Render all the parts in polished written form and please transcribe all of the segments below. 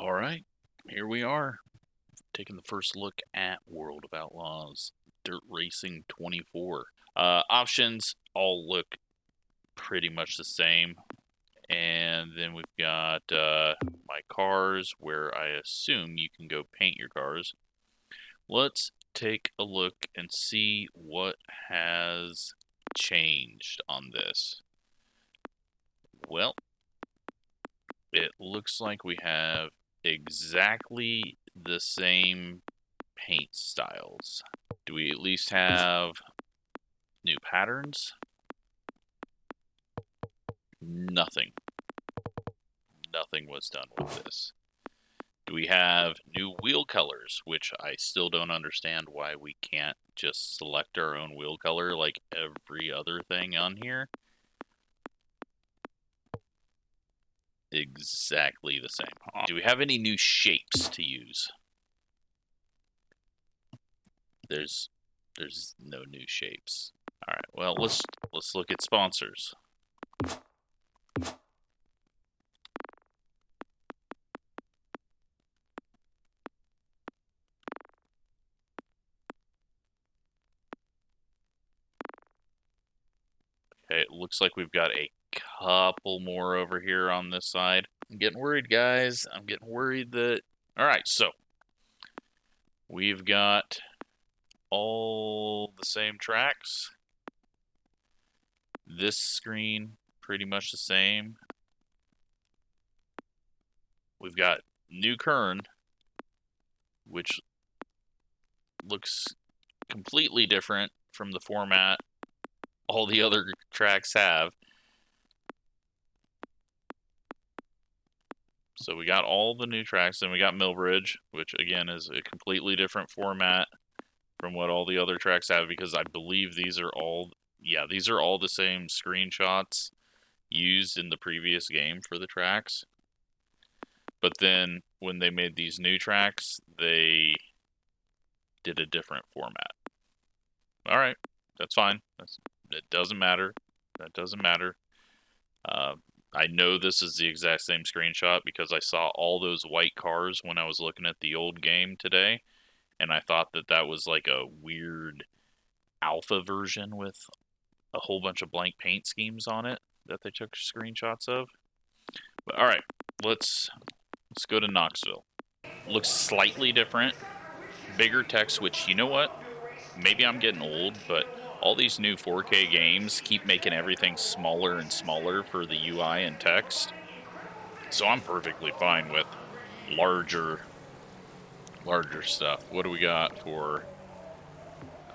All right, here we are, taking the first look at World of Outlaws Dirt Racing 24. Options all look pretty much the same. And then we've got my cars, where I assume you can go paint your cars. Let's take a look and see what has changed on this. Well, it looks like we have exactly the same paint styles. Do we at least have new patterns? Nothing. Nothing was done with this. Do we have new wheel colors, which I still don't understand why we can't just select our own wheel color like every other thing on here? Exactly the same. Do we have any new shapes to use? There's no new shapes. All right. Well, let's look at sponsors. Okay, it looks like we've got a couple more over here on this side. I'm getting worried, guys. I'm getting worried that... All right, so we've got all the same tracks. This screen, pretty much the same. We've got new Kern, which looks completely different from the format all the other tracks have. So we got all the new tracks, and we got Millbridge, which again is a completely different format from what all the other tracks have, because I believe these are all, yeah, these are all the same screenshots used in the previous game for the tracks. But then when they made these new tracks, they did a different format. All right, that's fine. It doesn't matter. That doesn't matter. I know this is the exact same screenshot because I saw all those white cars when I was looking at the old game today, and I thought that that was like a weird alpha version with a whole bunch of blank paint schemes on it that they took screenshots of. But all right, let's go to Knoxville. Looks slightly different, bigger text, which, you know what? Maybe I'm getting old, but all these new 4K games keep making everything smaller and smaller for the UI and text. So I'm perfectly fine with larger stuff. What do we got for...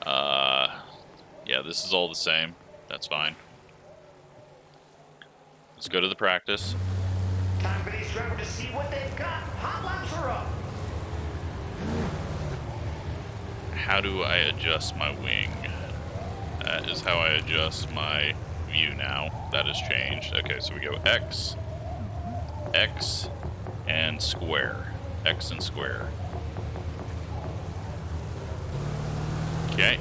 yeah, this is all the same. That's fine. Let's go to the practice. Time for these drivers to see what they've got. Hot laps are up. How do I adjust my wing? That is how I adjust my view now. That has changed. Okay, so we go X, X, and square. X and square. Okay.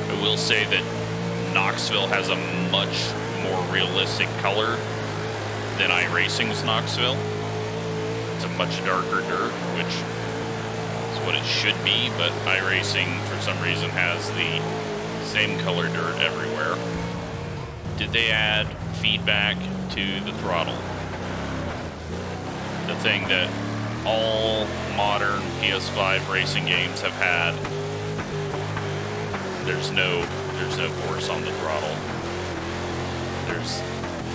I will say that Knoxville has a much more realistic color than iRacing's Knoxville. It's a much darker dirt, which is what it should be, but iRacing, for some reason, has the same color dirt everywhere. Did they add feedback to the throttle? The thing that all modern PS5 racing games have had. There's no force on the throttle.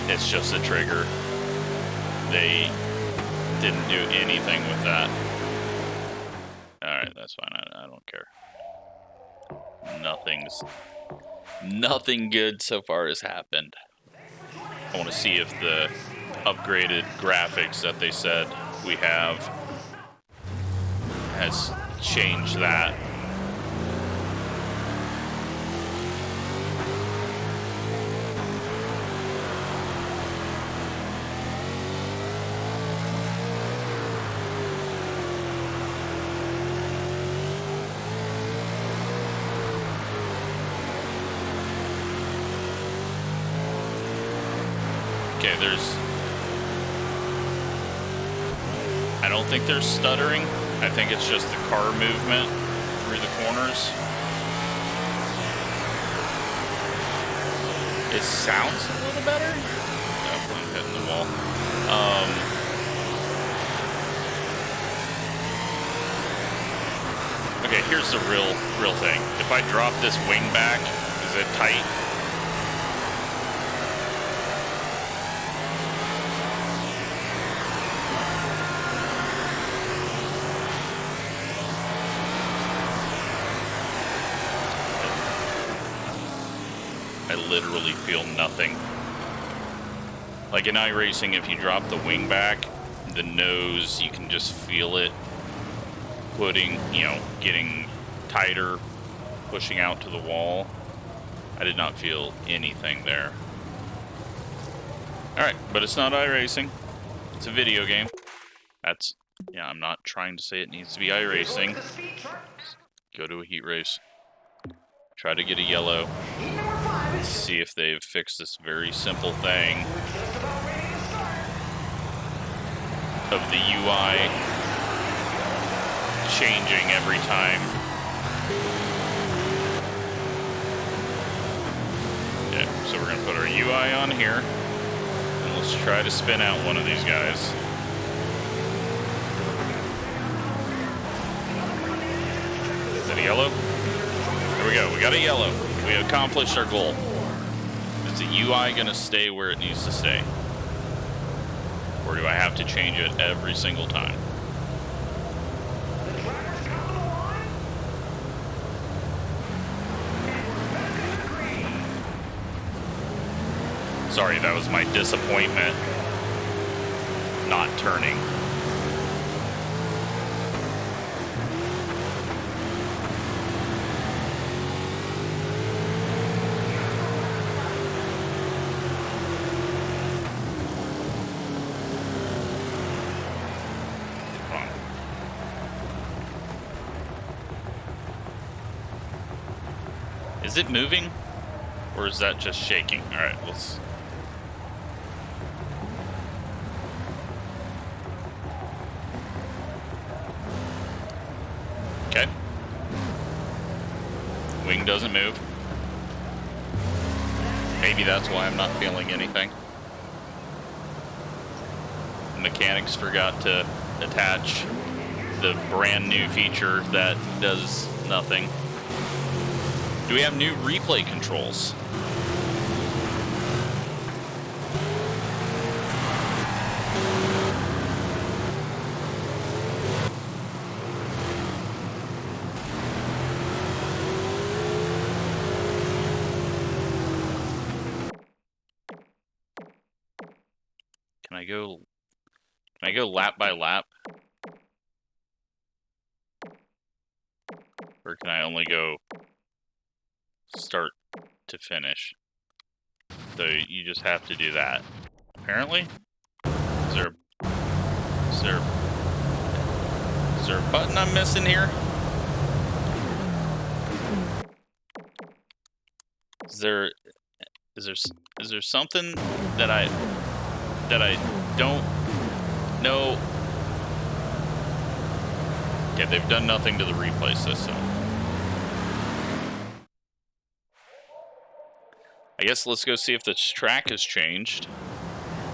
It's just a trigger. They didn't do anything with that. Alright, that's fine. I don't care. Nothing good so far has happened. I want to see if the upgraded graphics that they said we have has changed that. I don't think there's stuttering. I think it's just the car movement through the corners. It sounds a little better. Definitely hitting the wall. Okay, here's the real thing. If I drop this wing back, is it tight? I literally feel nothing. Like in iRacing, if you drop the wing back, the nose, you can just feel it putting, getting tighter, pushing out to the wall. I did not feel anything there. Alright, but it's not iRacing. It's a video game. I'm not trying to say it needs to be iRacing. Go to a heat race. Try to get a yellow. Let's see if they've fixed this very simple thing of the UI changing every time. Yeah, so we're gonna put our UI on here, and let's try to spin out one of these guys. Is that a yellow? There we go, we got a yellow. We accomplished our goal. Is the UI gonna stay where it needs to stay? Or do I have to change it every single time? Sorry, that was my disappointment not turning. Is it moving? Or is that just shaking? Alright, let's... Okay. Wing doesn't move. Maybe that's why I'm not feeling anything. The mechanics forgot to attach the brand new feature that does nothing. Do we have new replay controls? Can I go lap by lap? Or can I only go start to finish? So you just have to do that. Apparently? Is there a button I'm missing here? Is there something that I don't know? Okay, they've done nothing to the replay system. I guess let's go see if this track has changed.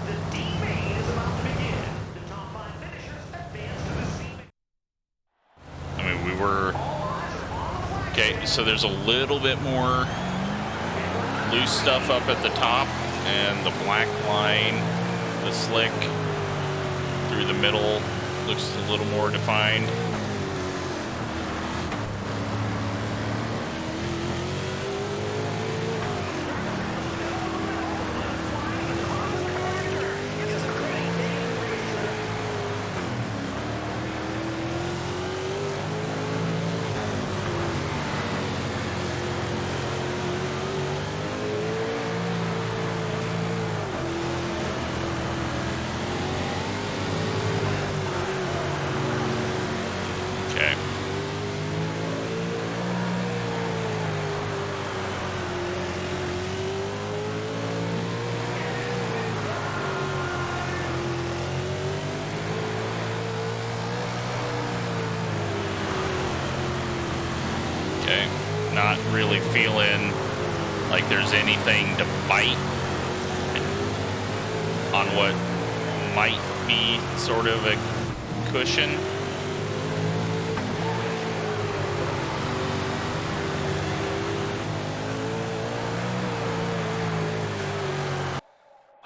The D-Main is about to begin. The top 5 finishers advance to the C-Main. I mean, we were... Okay, so there's a little bit more loose stuff up at the top, and the black line, the slick through the middle looks a little more defined. Okay, not really feeling like there's anything to bite on what might be sort of a cushion.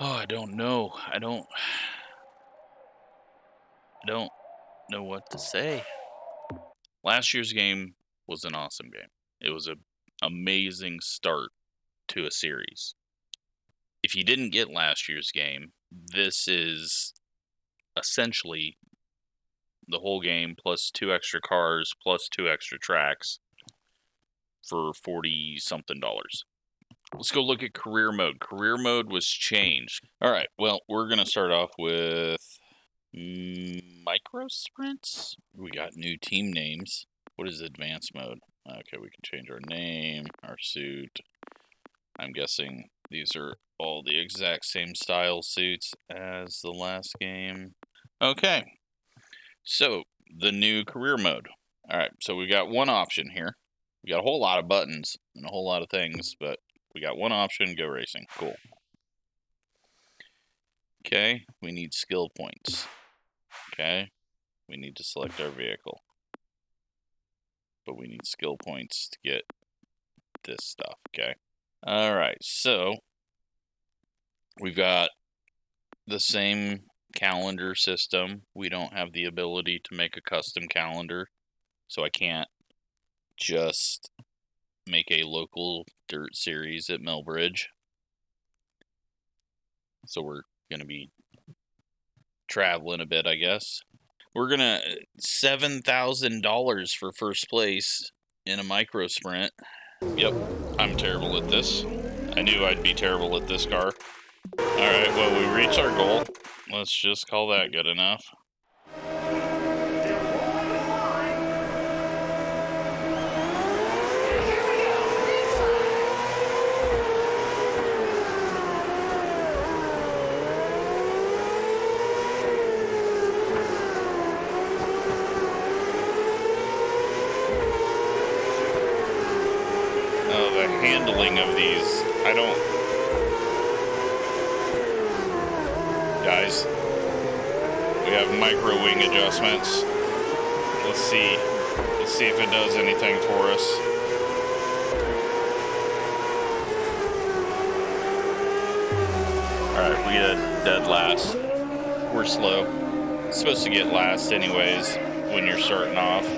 Oh, I don't know. I don't know what to say. Last year's game was an awesome game. It was an amazing start to a series. If you didn't get last year's game, this is essentially the whole game plus 2 extra cars plus 2 extra tracks for $40-something. Let's go look at career mode. Career mode was changed. All right, well, we're going to start off with micro sprints. We got new team names. What is advanced mode? Okay, we can change our name, our suit. I'm guessing these are all the exact same style suits as the last game. Okay, so the new career mode. All right, so we got one option here. We got a whole lot of buttons and a whole lot of things, but we got one option, go racing. Cool. Okay, we need skill points. Okay, we need to select our vehicle. But we need skill points to get this stuff, okay? All right, so we've got the same calendar system. We don't have the ability to make a custom calendar, so I can't just make a local dirt series at Millbridge. So we're going to be traveling a bit, I guess. We're going to $7,000 for first place in a micro sprint. Yep, I'm terrible at this. I knew I'd be terrible at this car. Alright, well, we reached our goal. Let's just call that good enough. Oh, the handling of these, I don't... Guys, we have micro wing adjustments. Let's see if it does anything for us. Alright, we got dead last. We're slow. It's supposed to get last anyways when you're starting off.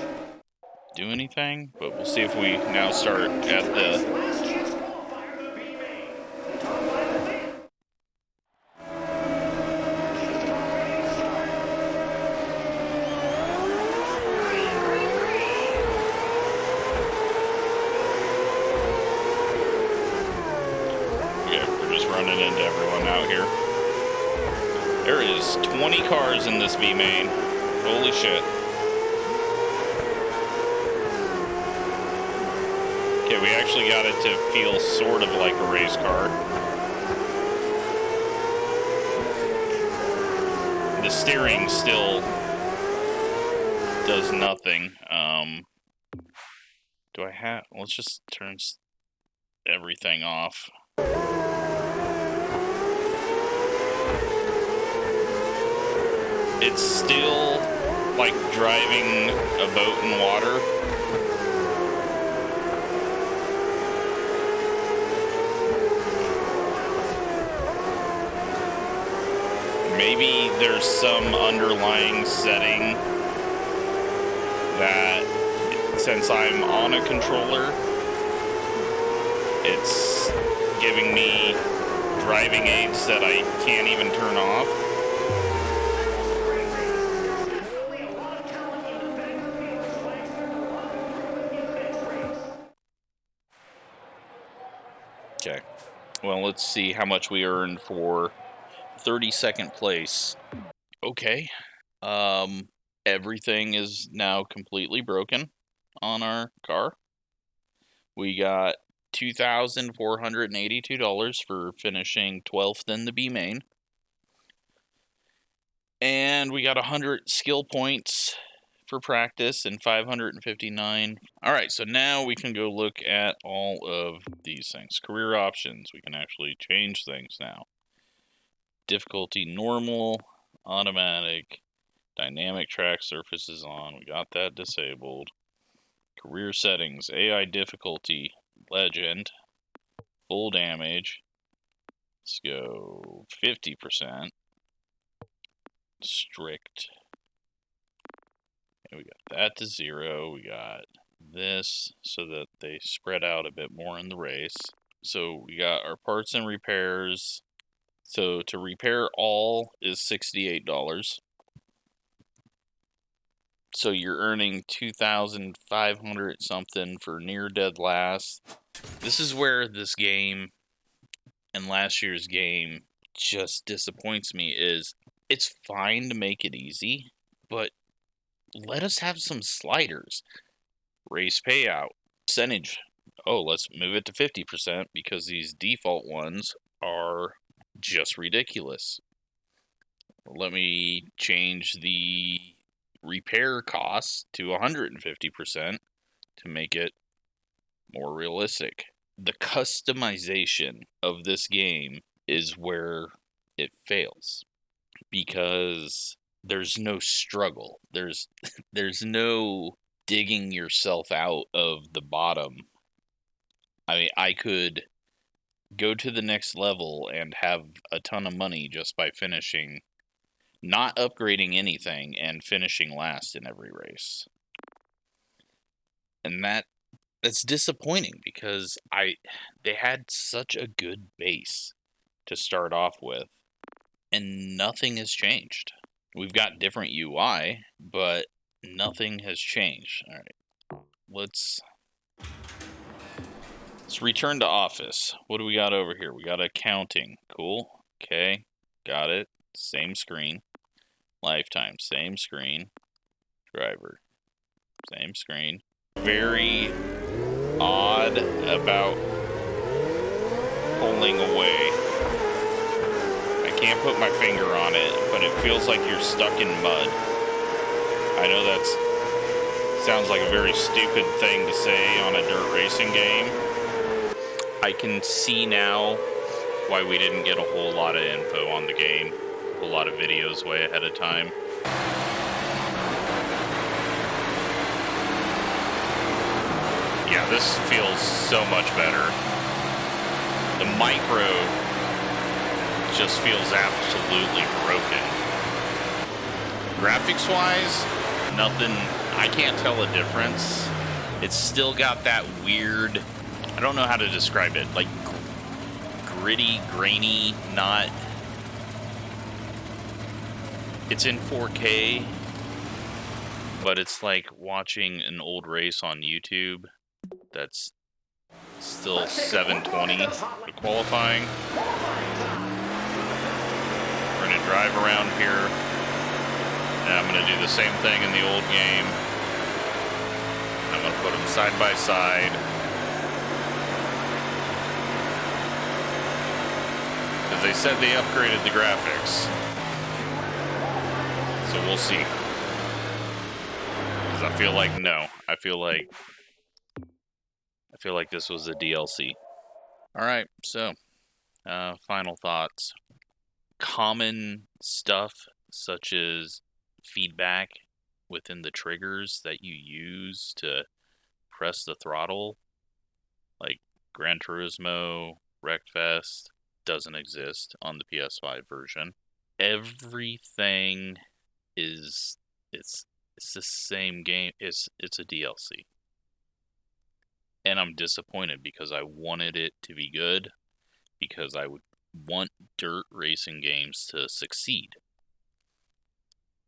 Do anything, but we'll see if we now start at the... running into everyone out here. There is 20 cars in this B main. Holy shit. Okay, we actually got it to feel sort of like a race car. The steering still does nothing. Do I have... Let's just turn everything off. It's still like driving a boat in water. Maybe there's some underlying setting that, since I'm on a controller, it's giving me driving aids that I can't even turn off. Okay, well, let's see how much we earned for 32nd place. Okay, everything is now completely broken on our car. We got $2,482 for finishing 12th in the B main. And we got 100 skill points for practice and 559. All right, so now we can go look at all of these things. Career options, we can actually change things now. Difficulty normal, automatic, dynamic track surfaces on, we got that disabled. Career settings, AI difficulty, legend, full damage. Let's go 50%. Strict. And we got that to 0. We got this so that they spread out a bit more in the race. So we got our parts and repairs. So to repair all is $68. So you're earning 2,500 something for near dead last. This is where this game and last year's game just disappoints me. Is it's fine to make it easy, but let us have some sliders. Race payout, percentage. Oh, let's move it to 50% because these default ones are just ridiculous. Let me change the repair costs to 150% to make it more realistic. The customization of this game is where it fails because there's no struggle. There's no digging yourself out of the bottom. I mean, I could go to the next level and have a ton of money just by finishing, not upgrading anything and finishing last in every race. And that's disappointing because they had such a good base to start off with, and nothing has changed. We've got different UI, but nothing has changed. All right, let's return to office. What do we got over here? We got accounting. Cool. Okay, got it. Same screen. Lifetime, same screen. Driver, same screen. Very odd about pulling away. I can't put my finger on it, but it feels like you're stuck in mud. I know that sounds like a very stupid thing to say on a dirt racing game. I can see now why we didn't get a whole lot of info on the game, a whole lot of videos way ahead of time. Yeah, this feels so much better. The micro just feels absolutely broken. Graphics-wise, nothing, I can't tell a difference. It's still got that weird, I don't know how to describe it, like gritty, grainy, not, it's in 4K, but it's like watching an old race on YouTube that's still 720 for qualifying. We're going to drive around here, and I'm going to do the same thing in the old game. I'm going to put them side by side. Because they said they upgraded the graphics. So we'll see. Because I feel like, no. I feel like this was a DLC. Alright, so, final thoughts. Common stuff, such as feedback within the triggers that you use to press the throttle, like Gran Turismo, Wreckfest, doesn't exist on the PS5 version. Everything is, it's the same game. It's a DLC. And I'm disappointed because I wanted it to be good, because I would want dirt racing games to succeed.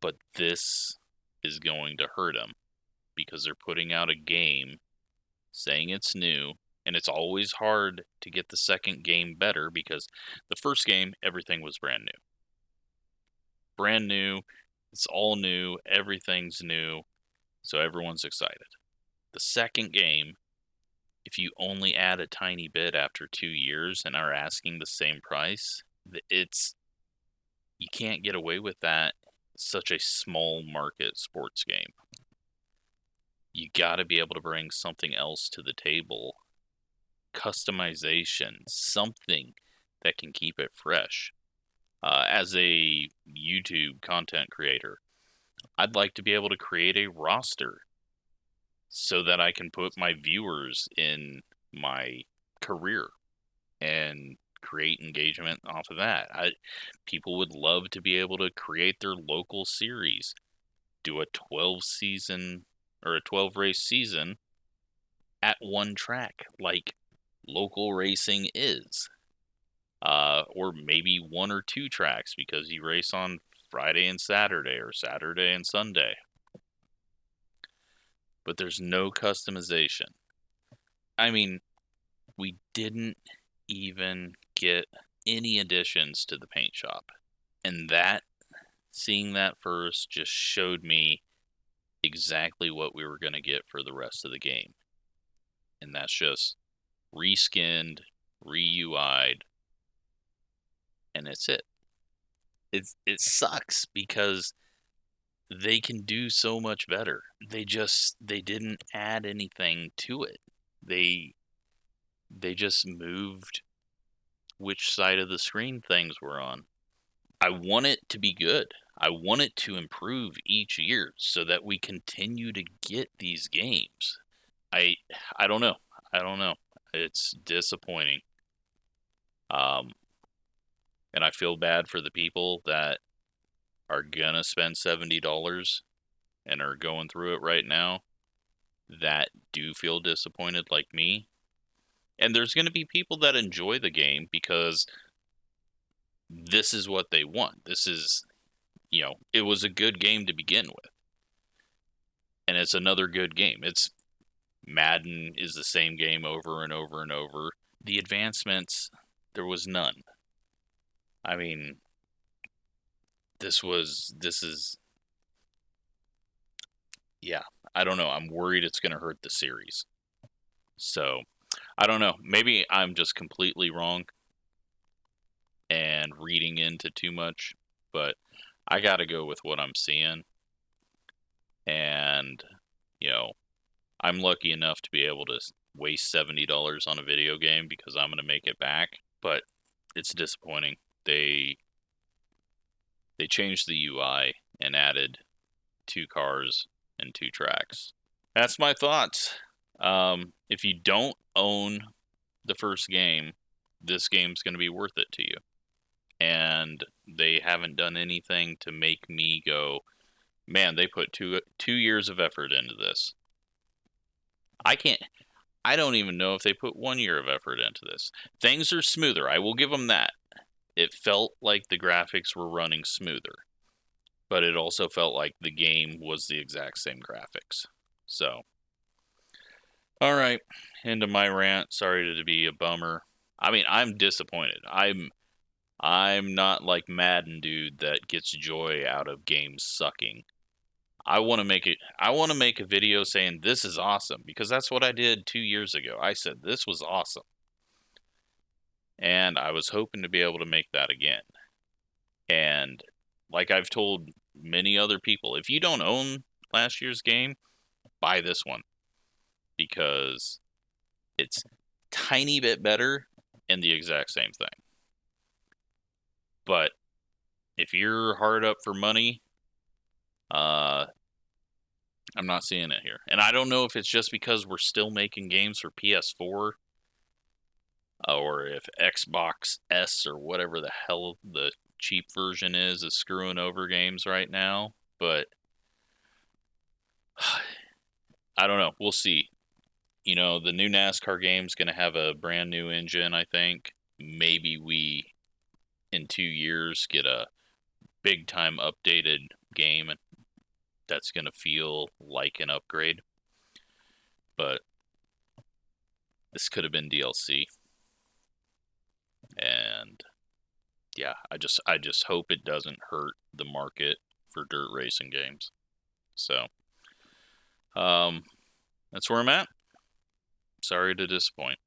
But this is going to hurt them because they're putting out a game saying it's new, and it's always hard to get the second game better because the first game, everything was brand new. Brand new, it's all new, everything's new, so everyone's excited. The second game, if you only add a tiny bit after 2 years and are asking the same price, you can't get away with that. It's such a small market sports game. you got to be able to bring something else to the table. Customization, something that can keep it fresh. As a YouTube content creator, I'd like to be able to create a roster so that I can put my viewers in my career and create engagement off of that. People would love to be able to create their local series, do a 12 season or a 12 race season at one track, like local racing is. Or maybe 1 or 2 tracks because you race on Friday and Saturday or Saturday and Sunday. But there's no customization. I mean, we didn't even get any additions to the paint shop. And seeing that first just showed me exactly what we were going to get for the rest of the game. And that's just reskinned, re-UI'd, and it's it. It sucks because they can do so much better. They didn't add anything to it. They just moved which side of the screen things were on. I want it to be good. I want it to improve each year so that we continue to get these games. I don't know. I don't know. It's disappointing. And I feel bad for the people that are gonna spend $70 and are going through it right now that do feel disappointed like me. And there's going to be people that enjoy the game because this is what they want. This is, it was a good game to begin with. And it's another good game. Madden is the same game over and over and over. The advancements, there was none. I mean, yeah, I don't know. I'm worried it's going to hurt the series. So, I don't know. Maybe I'm just completely wrong and reading into too much, but I got to go with what I'm seeing. And, I'm lucky enough to be able to waste $70 on a video game because I'm going to make it back, but it's disappointing. They changed the UI and added 2 cars and 2 tracks. That's my thoughts. If you don't own the first game, this game's going to be worth it to you. And they haven't done anything to make me go, man, they put 2 years of effort into this. I don't even know if they put 1 year of effort into this. Things are smoother. I will give them that. It felt like the graphics were running smoother, but it also felt like the game was the exact same graphics. So, all right, into my rant. Sorry to be a bummer. I mean, I'm disappointed. I'm not like Madden dude that gets joy out of games sucking. I want to make a video saying this is awesome because that's what I did 2 years ago. I said this was awesome. And I was hoping to be able to make that again. And like I've told many other people, if you don't own last year's game, buy this one because it's tiny bit better and the exact same thing. But if you're hard up for money, I'm not seeing it here. And I don't know if it's just because we're still making games for PS4 or if Xbox S or whatever the hell the cheap version is screwing over games right now. But I don't know. We'll see. The new NASCAR game's going to have a brand new engine, I think. Maybe we, in 2 years, get a big-time updated game that's going to feel like an upgrade. But this could have been DLC. And yeah, I just hope it doesn't hurt the market for dirt racing games. So, that's where I'm at. Sorry to disappoint.